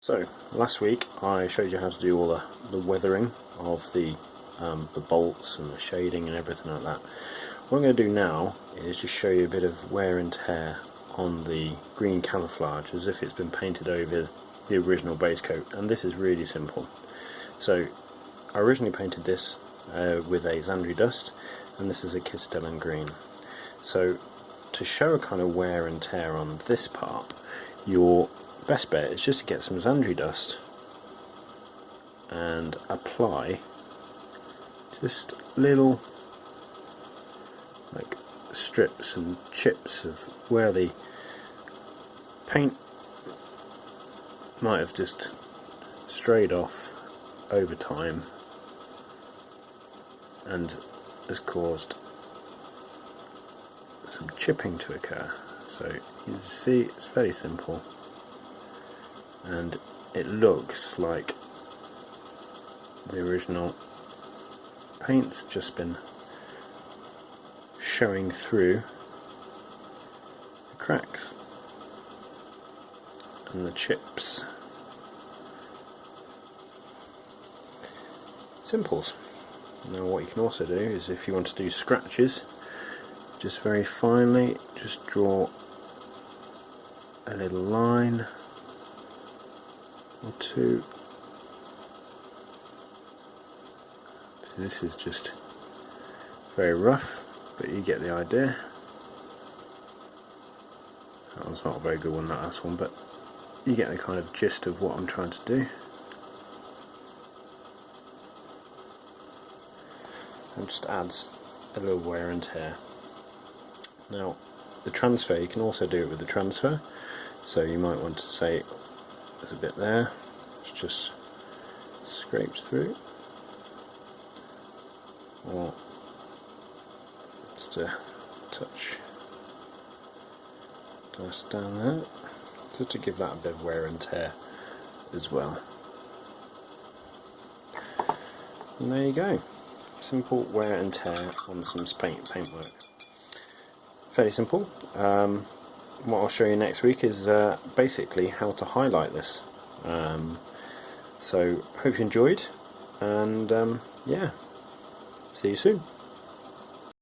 So last week I showed you how to do all the weathering of the bolts and the shading and everything like that. What I'm going to do now is just show you a bit of wear and tear on the green camouflage as if it's been painted over the original base coat, and this is really simple. So I originally painted this with a Xandri dust, and this is a Castellan green. So to show a kind of wear and tear on this part, your best bet is just to get some Xandri dust and apply just little like strips and chips of where the paint might have just strayed off over time and has caused some chipping to occur. So you see it's very simple, and it looks like the original paint's just been showing through the cracks and the chips. Simples. Now what you can also do is, if you want to do scratches, just very finely just draw a little line or two. So this is just very rough, but you get the idea. That was not a very good one, that last one, but you get the kind of gist of what I'm trying to do. And just adds a little wear and tear. Now the transfer, you can also do it with the transfer, so you might want to say there's a bit there, it's just scrapes through, or just a touch dust down there, just to give that a bit of wear and tear as well. And there you go, simple wear and tear on some paintwork. Fairly simple. What I'll show you next week is basically how to highlight this. So hope you enjoyed, and yeah, see you soon.